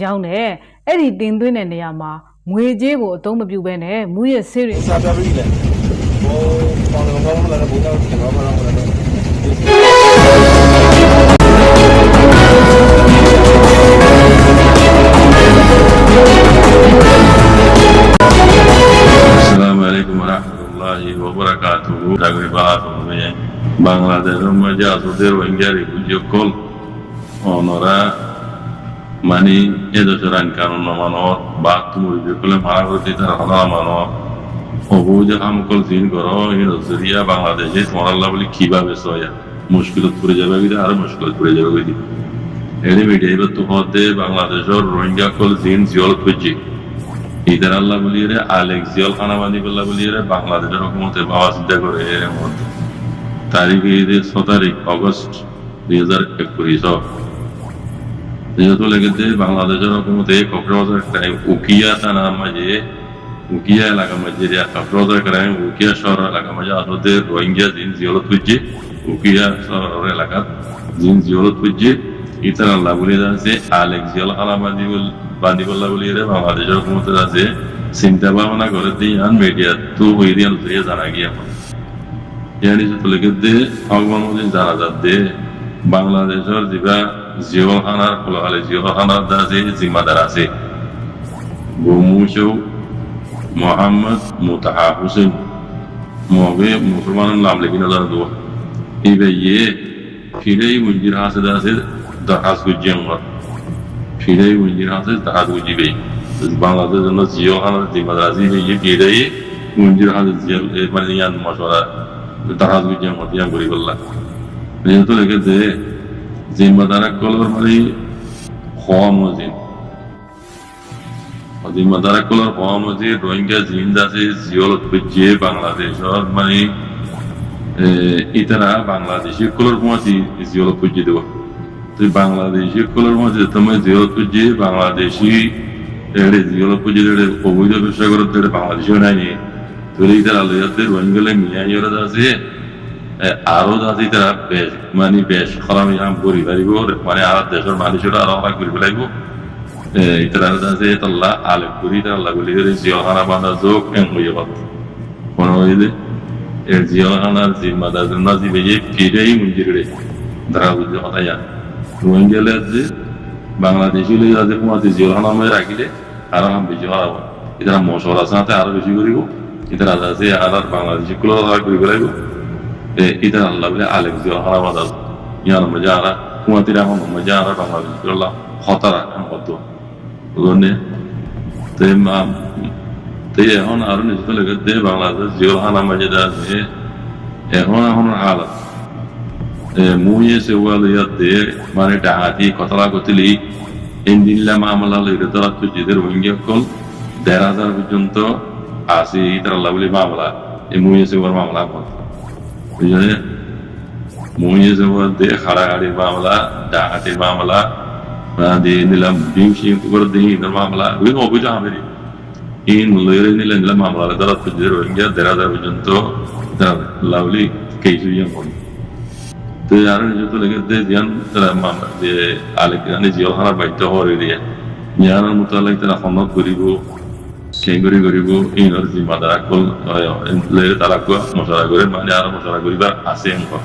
ကြောင်းနဲ့အဲ့ဒီတင်သွင်းတဲ့နေရာမှာငွေကြေးကိုအသုံးမပြုဘဲနဲ့မူရဲ့ဆေးတွေစာပြပြီးလေဟိုပေါင်းတော့ကောင်းလာတော့ဘုရားကျွန်တော်မှတော့ Assalamu alaikum warahmatullahi wabarakatuh. Dari bahasa Bangladesh meja sudir wenggari ujukol onora mani edo seran kanun mano batu ujukol maragoti tarhana mano obuja hamkol sin goro edo seria Bangladesh moralla boli kiba besoya mushkilat pure jabe gidi ar mushkilat pure jabe gidi eri media betu hote Bangladesh or Rohingya kol sin ziol puji ইদার আল্লাহ বলিয়ে রে আলেক জিয়াল খানাবানি বল্লা বলিয়ে রে বাংলাদেশের হুকুমতের বাবা চিন্তা করে এর মধ্যে তারিখ 6 তারিখ অগস্ট 2021 যেহেতু লেগেছে বাংলাদেশের হুকুমতে কক্সবাজার ক্রাইম উকিয়া থানার মাঝে উকিয়া এলাকার মাঝে কক্সবাজার ক্রাইম উকিয়া শহর এলাকার মাঝে আসলে রোহিঙ্গা জিন জিয়ালত হচ্ছে উকিয়া শহর এলাকার জিন জিয়ালত হচ্ছে ইতার আল্লাহ বলিয়ে যাচ্ছে আলেক জিয়াল খানাবানি বান্দি বল্লা বলিয়ে রে বাংলাদেশের হুকুমতের আছে চিন্তা ভাবনা করে দিয়ে মিডিয়া তো হয়ে দিয়ে জানা গিয়ে এখন ইয়ানি তো লেগে দে ভগবান মদিন জানা যাতে বাংলাদেশের যেবা জিও খানার ফলালে জিও খানার দাসে জিম্মাদার আছে বমুশৌ মোহাম্মদ মুতাহা হোসেন মগে মুসলমানের নাম লেখি না জানা দেবো এইবার ইয়ে ফিরেই মঞ্জির হাসে দাসে দরখাস গুজিয়ে ফিরেই মঞ্জির হাসে দরখাস গুজিবে বাংলাদেশের জন্য জিও খানার জিম্মাদার আছে ইয়ে ফিরেই মঞ্জির হাসে মানে ইয়ান মশলা দরখাস গুজিয়ে মতিয়ান করি বললা যেহেতু লেগে যে জিম্মাদার কলর মানে হওয়া মজিদ জিম্মাদার কলর হওয়া মজিদ রোহিঙ্গা জিন্দ আছে জিওলত বুঝিয়ে বাংলাদেশের মানে ইতারা বাংলাদেশি কলর পৌঁছি জিওলত বুঝিয়ে দেবো তুই বাংলাদেশি কলর মধ্যে তুমি জিওলত বুঝিয়ে বাংলাদেশি জিওলত বুঝিয়ে অবৈধ ব্যবসা করতে বাংলাদেশিও নাইনি তুই ইতারা লইয়াতে রোহিঙ্গা মিয়া ইয়েরা আছে আরো যাতে তারা বেশ মানে বেশ খরামি কাম করি পারিব মানে আর দেশের মানুষের আরো অনেক করি পেলাইব তারা যাতে আল্লাহ আলেম করি তারা আল্লাহ বলি জিয়াখানা বান্ধা যোগ এম হইয়া পাত মনে হইলে এর জিয়াখানার জিম্মাদার জন্য জিবে যে ফিরেই মঞ্জিরে তারা বুঝতে কথা যা রোহিঙ্গা যে বাংলাদেশি লোক যাতে কুমাতে জিয়াখানা মধ্যে রাখিলে আরো আম বেশি হারাবো এটারা মশলা সাথে আরো বেশি করিব এটারা যাতে আর বাংলাদেশি গুলো করি পেলাইব ইদার আল্লাহ বলে আলেক জিও হারামাদাল ইয়ার মজারা কুমাতির এখন মজারা বাংলাদেশ করলা হতারা এখন কত বুঝনে তে এখন আরো নিশ্চিত লেগে দে বাংলাদেশ জিও হানা মজাদা আছে এখন হালাত মুয়ে সে ওয়াল ইয়াতে মানে ডাহাতি কতলা কতলি ইনদিল্লা মামলা লইরে তারা তো জিদের রোহিঙ্গা কল 1,500 পর্যন্ত আছে ইদার আল্লাহ বলে মামলা এই মুয়ে সে ওয়াল মামলা বুঝলে মুয়ে যাওয়ার দিয়ে খাড়াখাড়ির মামলা ডাকাতির মামলা দিয়ে নিলাম বিংশি করে দিয়ে ইনের মামলা ওই অভিযোগ আমি ইন লইরে নিলে নিলাম মামলা তারা খুঁজে রোহিঙ্গা 1,500 পর্যন্ত লাভলি কেসু ইয়ান করি তো আর যত লেগে দিয়ে দিয়ান তারা মামলা দিয়ে আলেকানি জিয়াখানার বাধ্য হওয়ার দিয়ে ইয়ানোর মোতালেক তারা সন্নত করিব কেঙ্গুরি করিব ইনৰ জিম্মাদাৰ কল তারা মশলা করে মানে আর মশলা করিবার আছে এনকর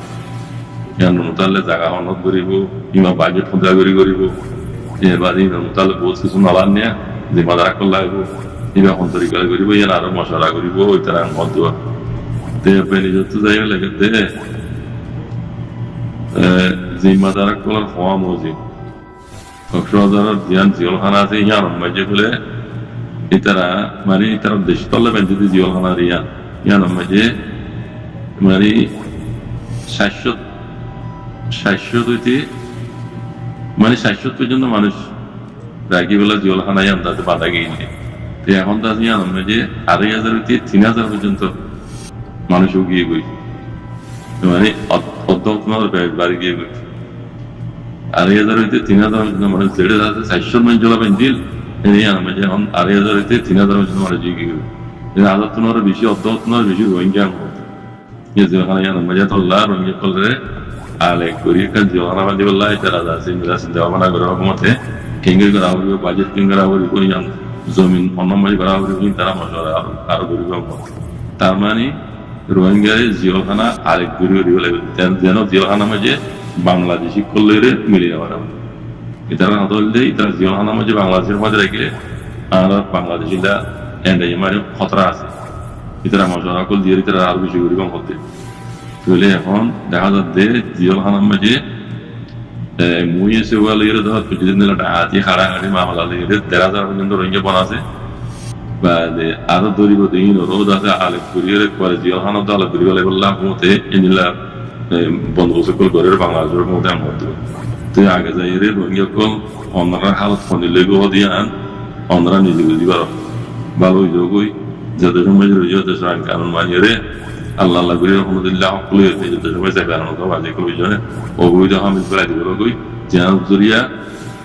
ইয়ান মোতালে জায়গা সনত করিব ইমা বাজেট সন্ধ্যা করিব এবার ইনৰ মোতালে বহুত কিছু নালান নিয়ে জিম্মাদাৰ কল লাগিব ইবা সন্তরি করিব ইয়ান আরো মশলা করিব ওই তারা মধ্য তে নিজত যাই লাগে দে জিম্মাদাৰ কলৰ হওয়া মজিদ কক্সবাজারের জিয়ান জিয়লখানা আছে ইয়ান মাঝে ফেলে ইতারা মানে ইতারা দেশ তল্লা বেঁধে জিওখানা রিয়া ইয়ান মাঝে মানে 700 হইতে মানে 700 পর্যন্ত মানুষ রাখি বেলা জিওখানা ইয়ান তাতে বাধা গিয়ে তো এখন তার ইয়ান মাঝে 2,500 হইতে 3,000 পর্যন্ত মানুষ গিয়ে গই মানে অধ্যক্ষনার বাড়ি গিয়ে গই 2,500 হইতে 3,000 পর্যন্ত মানুষ জেড়ে আছে 700 মঞ্জলা বেঞ্জিল মাঝে এখন 2,500 হইতে 3,000 পর্যন্ত মানুষ গিয়ে গেল আদাতনের বেশি অধ্যক্ষনের বেশি রোহিঙ্গা জিওখানা ইয়ান মাঝে তোল্লা রোহিঙ্গা কলরে আলেক করি জিওখানা বান্ধি বললা এটা রাজা আছে চিন্তা ভাবনা করে হুকুমতে কেঙ্গের করা হবে বাজেট কেঙ্গের হবে কই জান জমিন অন্যমাজি করা হবে কই তারা মশলা আরো গরিব তার মানে রোহিঙ্গার জিওখানা আরেক গরিব হলে যেন জিওখানা মাঝে বাংলাদেশি করলে মিলিয়ে নেওয়া হবে ইতারা না ধরলে ইতারা জিওখানা মাঝে বাংলাদেশের মাঝে রেখে আর বাংলাদেশিরা এন্ডাই মানে খতরা আছে ইতারা মশলা কল দিয়ে ইতারা আরো বেশি গরিব হতে তাহলে এখন দেখা যাচ্ছে জিওখানা মাঝে muy ese vuelo y todo pues yo tengo la ati haran ari mamala le tera dar pର୍ଯ୍যন্ত Rohingya বন আছে বা আরো দরিব দিন রোদ আছে আলে কুরিয়ার করে জিও হানো তো আলে কুরিয়ার বললাম মতে ইনলা বন্ধু সকল করে বাংলাদেশের মধ্যে আমতো তো আগে যাই রে রোহিঙ্গা কোন অন্যরা হালত ফোনে লেগো দিয়ান অন্যরা নিজে বুঝিবার ভালো যোগই যাদের সময় রইও তো সান কারণ মাইরে আল্লাহ আল্লাহ করে রহমতুল্লাহ হকলে যাদের সময় কারণ তো বাজে কই জানে অবৈধ হামিল করে দিব কই জান জরিয়া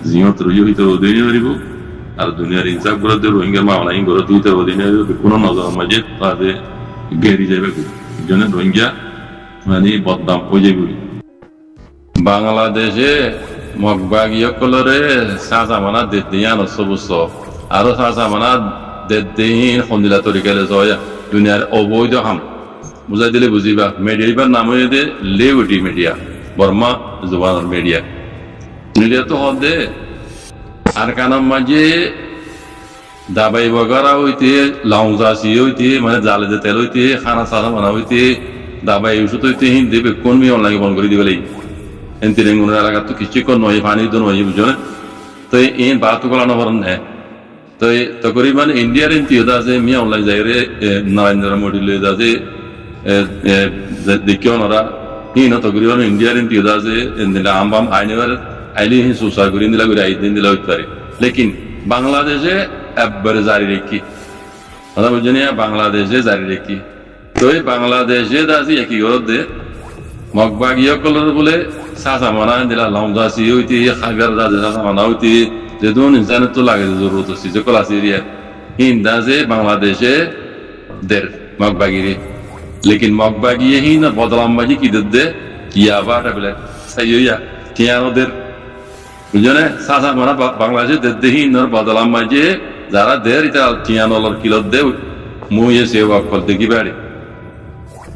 জিয়ত রইও তো দেরি হইব আর দুনিয়ার ইনসাফ করে দেব রোহিঙ্গা মামলা ইন করে দুইটা অধীনে কোনো নজর মাঝে তাদের গেরি যাবে জন্য রোহিঙ্গা মানে বদনাম হয়ে যাবে বাংলাদেশে মগবাগিয়া কলরে সাজা মানা দেদিয়ান সবুজ আরো সাজা মানা দেদিন খন্দিলা তরিকালে জয়া দুনিয়ার অবৈধ হাম বুঝাই দিলে বুঝিবা মিডিয়া এবার নাম হয়ে দে লেউটি মিডিয়া বর্মা জুবানের মিডিয়া মিডিয়া তো হদে আর কানাম মাঝে দাবাই বগারা হইতে লাউজাসি হইতে মানে জালে যে তেল হইতে খানা সাদা বানা হইতে দাবাই ওষুধ হইতে হিন্দি কোন মি অনলাইন বন্ধ করে দিবে এনতি রেঙ্গুনের এলাকা তো কিছু কোন নয় পানি তো নয় বুঝছো না তো এই বাতু কলা নভরণ হ্যাঁ তো তকরিবান ইন্ডিয়ার এনতি হতে আছে মি অনলাইন যাই রে নরেন্দ্র মোদী লে যাচ্ছে দেখিও নরা হিন তকরিবান ইন্ডিয়ার এনতি হতে আছে আম আইনেবার আইলি হি সুসার করে দিলা করে আই দিন দিলা হইতে পারে লেকিন বাংলাদেশে একবারে জারি রেখি কথা বুঝছেন বাংলাদেশে জারি রেখি তো এই বাংলাদেশে দাসি একই ঘরত দে মগবাগিয়া কলর বলে সাসা মানা দিলা লমজাসি হইতে খাইবার দাজে সাসা মানা হইতে যে দুন ইনসানের তো লাগে জরুরত আছে যে কল আছে এরিয়া হিন দাসে বাংলাদেশে দের মগবাগিরি লেকিন মগবাগিয়ে হি না বদলামবাজি কি দে ইয়াবা ট্যাবলেট সাইয়া টিয়ানোদের বুঝলে সাসা মানা বাংলাদেশে দেহি নর বদলাম মাঝে যারা দের এটা টিয়ানোর কিলো দে মুই সেবা করতে কি বাড়ি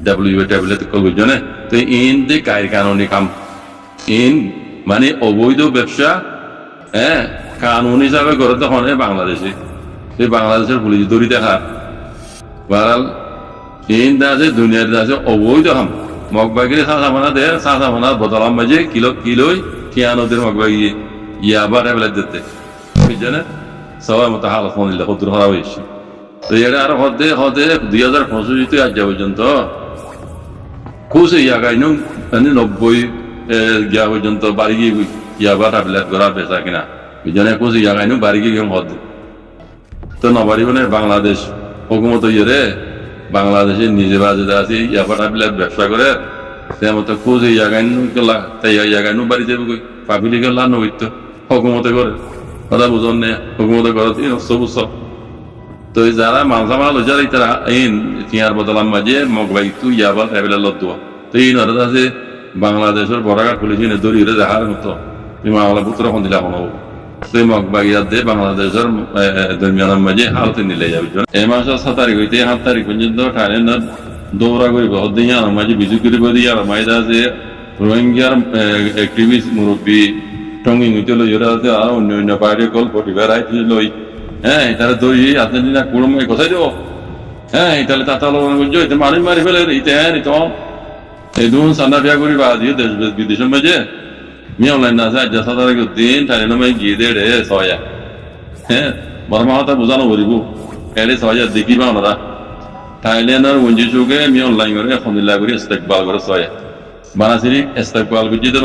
ডাব্লিউ ট্যাবলেট কল বুঝলে তো in they Kayer কানুনি come in মানে অবৈধ ব্যবসা হ্যাঁ কানুন হিসাবে করতে হনে বাংলাদেশে সেই বাংলাদেশের পুলিশ দড়ি দেখা বারাল ইন দাসে দুনিয়ার দাসে অবৈধ হাম মগবাগিরে সাসা মানা দে সাসা মানা বদলাম মাঝে কিলো কিলোই টিয়ানোদের মগবাগি ইয়াবা ট্যাবলেট দিতে বুঝছেন সবাই মতো হালত মনিল্লা কত খারাপ হয়েছে তো এটা আর হদে 2025 আজ পর্যন্ত খুশি ইয়াগাইনু মানে 90 গিয়া পর্যন্ত বাড়ি গিয়ে ইয়াবা ট্যাবলেট করা বেচা কিনা বুঝছেন খুশি ইয়াগাইনু বাড়ি গিয়ে হদ তো নবাড়ি মানে বাংলাদেশ হুকুমত ইয়ে বাংলাদেশে নিজে বাজে আছে ইয়াবা ট্যাবলেট ব্যবসা করে তেমন খুশি ইয়াগাইনু গেলা তাই ইয়াগাইনু বাড়ি যাবে কই পাবলিক গেলা নইত হুকুমতে করে কথা বুঝন নে হুকুমতে করে সবুজ তো যারা মালসামাল যারা তারা এই টিয়ার বদলাম মাঝে মগবাই তু ইয়াবা ট্যাবলেট লত তো এই নরদ আছে বাংলাদেশের বড়াঘাট পুলিশ দড়িয়ে দেখার মতো তুমি মামলা পুত্র এখন দিলা কোনো সেই মগবাগিয়া দে বাংলাদেশের দরমিয়ানের মাঝে হালতে নিলে যাবে এই মাসের 7 তারিখ হইতে 7 তারিখ পর্যন্ত থাইল্যান্ডের দৌড়া করিব হদিয়া মাঝে বিজু করিব দিয়া মাইদা আছে রোহিঙ্গার অ্যাক্টিভিস্ট মুরব্বী টঙ্গি হইতে লই ওরা আছে আর অন্য পার্টি কল পরিবার আইতে লই হ্যাঁ তারা দই আর্জেন্টিনা কুড়মে কোথায় দেবো হ্যাঁ তাহলে তাতালো বুঝছো এটা মানুষ মারি ফেলে ইতে হ্যাঁ তো এই দুন সান্ডা বিয়া করি বা দিয়ে দেশ বিদেশের মাঝে মি অনলাইন আছে আজ 7 তারিখ দিন থাইল্যান্ডের মাঝে গিয়ে দে রে সয়া হ্যাঁ বর্মা হতা বোঝানো করিব এলে সয়া দেখিবা ওনারা থাইল্যান্ডের মঞ্জি চোখে মি অনলাইন করে আলহামদুলিল্লাহ করে ইস্তেকবাল করে সয়া বানাসিরি ইস্তেকবাল বুঝি তো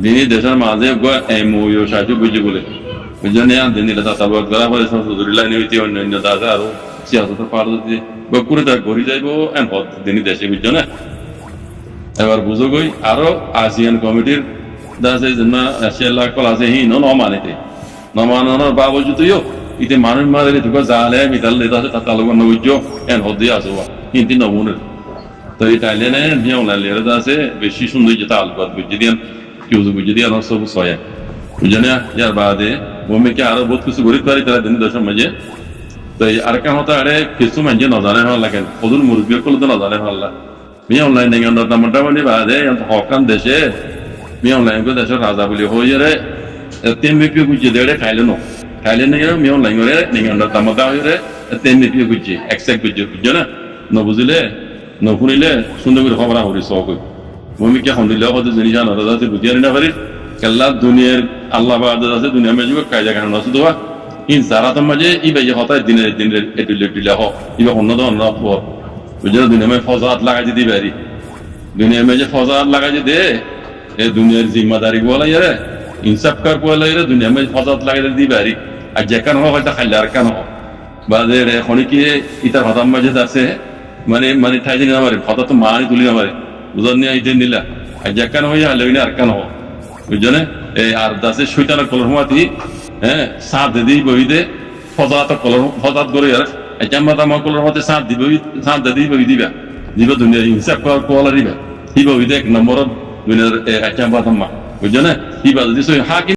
দিনী দেশের মাঝে এমওইউ সাহায্য বুঝি বলে বুঝলেন দিন দিলে তাতাবাদ করা পরে সদুরিল্লাহ নিমিত্তি অন্যান্য দাদা আরো সিয়াসতের পার যদি বকুরে তা ঘুরি যাইব এন পথ দিনী দেশে বুঝছো না এবার বুঝো গই আরো আসিয়ান কমিটির দাসে জন্য রাশিয়ার লাখ কল আছে হি নমানিতে নমানোর বাবু জুতিও ইতে মানুষ মারে ঢুকে জালে মিটাল লেতা আছে তাতা লোক নবুজ্জ এন হদি আসো হিন্দি নমুনের তো এই টাইলেনে নিয়ম না লেরা আছে বেশি সুন্দর যেটা আলবাত বুঝি দিয়ান কেউ বুঝি দিয়ান সব সয়া বুঝছো না ইয়ার বাদে ভূমিকে আরো বহুত কিছু গরিব পারি তারা দিন দশের মাঝে তো এই আরেকটা হতো আরে কিছু মাঝে নজানে হওয়ার লাগে ওদের মুরব্বী করলে তো নজানে হওয়ার মি অনলাইন নেই মোটামুটি বাদে হকান দেশে মি অনলাইন করে দেশের রাজা বলি হয়ে রে তেমনি পিও গুজি দেড়ে খাইলে নেই মি অনলাইন করে নেই দামদা হয়ে রে তেমনি পিও গুজি এক্সেক্ট গুজি বুঝছো না নবুঝিলে নশুনিলে সুন্দর করে খবর হরি সব ভূমিকা হন্দিলে হতে জিনিস আনা যাতে বুঝিয়ে না পারি কেল্লা দুনিয়ার আল্লাহ বাদ আছে দুনিয়া মেজুক কাজা কারণ আছে তো ইন সারা তো মাঝে ই ভাই হতায় দিনের এটুলে হ ইবা অন্য ধরনের হওয়ার বুঝলো দুনিয়া মে ফজাত লাগাই দিতে পারি দুনিয়া মে যে ফজাত লাগাই দে এ দুনিয়ার জিম্মাদারি বলা ইয়ারে ইনসাফ কার বলা ইয়ারে দুনিয়া মে ফজাত লাগাই দিতে পারি আর যেখান হোক হয়তো খাইলে আর কেন হোক বাদে এখনই কি ইতার হতাম মাঝে আছে মানে ঠাই দিন আমার হঠাৎ তো মানি তুলি আমার বুঝার নিয়ে আইতে নিলা আর যেখান হয়ে হালে আর কেন হোক বুঝছো না এই আর দাসে শৈতানের কলর মাতি হ্যাঁ সাঁত দিই বই দে ফজাত কলর ফজাত করে আর জাম্মাত আমার কলর মাতে সাঁত দিই বই দিবা দিবা দুনিয়া হিংসা কলা দিবা হিবা বই দে এক নম্বর দুনিয়ার জাম্মাত বুঝছো না হিবা যদি হাকিম